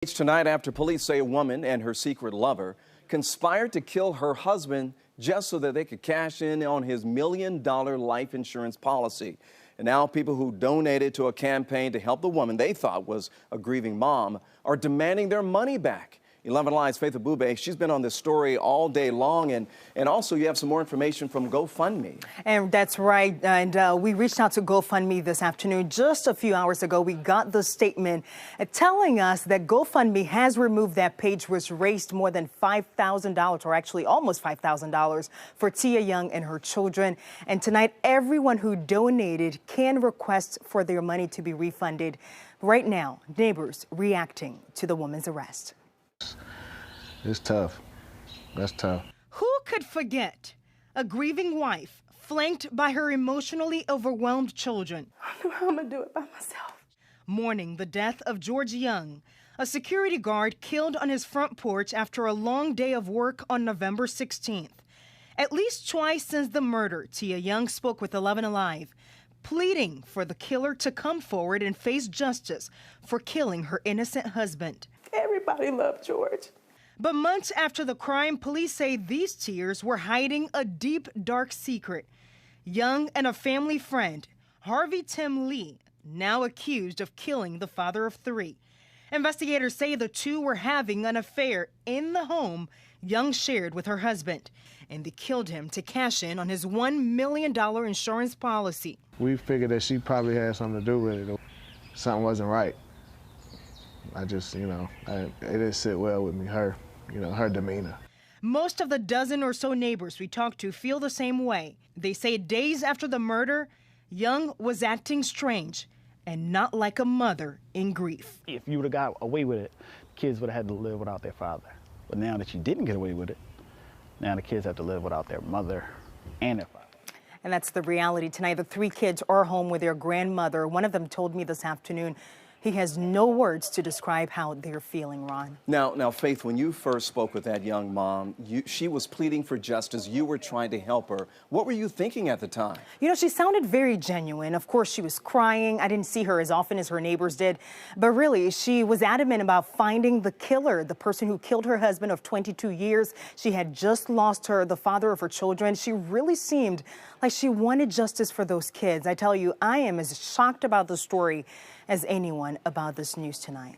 Tonight after police say a woman and her secret lover conspired to kill her husband just so that they could cash in on his $1 million life insurance policy. And now people who donated to a campaign to help the woman they thought was a grieving mom are demanding their money back. 11 Alive's Faith Abube, she's been on this story all day long, and also you have some more information from GoFundMe. And that's right, and we reached out to GoFundMe this afternoon. Just a few hours ago, we got the statement telling us that GoFundMe has removed that page, which raised more than $5,000, or actually almost $5,000 for Tia Young and her children. And tonight, everyone who donated can request for their money to be refunded. Right now, neighbors reacting to the woman's arrest. It's tough. That's tough. Who could forget a grieving wife flanked by her emotionally overwhelmed children? I don't know how I'm gonna do it by myself. Mourning the death of George Young, a security guard killed on his front porch after a long day of work on November 16th. At least twice since the murder, Tia Young spoke with 11 Alive, pleading for the killer to come forward and face justice for killing her innocent husband. Everybody loved George. But months after the crime, police say these tears were hiding a deep, dark secret. Young and a family friend, Harvey Tim Lee, now accused of killing the father of three. Investigators say the two were having an affair in the home Young shared with her husband, and they killed him to cash in on his $1 million insurance policy. We figured that she probably had something to do with it. Something wasn't right. I just, it didn't sit well with me, her demeanor. Most of the dozen or so neighbors we talked to feel the same way. They say days after the murder, Young was acting strange and not like a mother in grief. If you would have got away with it, kids would have had to live without their father. But now that you didn't get away with it, now the kids have to live without their mother and their father. And that's the reality tonight. The three kids are home with their grandmother. One of them told me this afternoon he has no words to describe how they're feeling, Ron. Now, Faith, when you first spoke with that young mom, she was pleading for justice. You were trying to help her. What were you thinking at the time? She sounded very genuine. Of course, she was crying. I didn't see her as often as her neighbors did. But really, she was adamant about finding the killer, the person who killed her husband of 22 years. She had just lost the father of her children. She really seemed like she wanted justice for those kids. I tell you, I am as shocked about the story as anyone about this news tonight.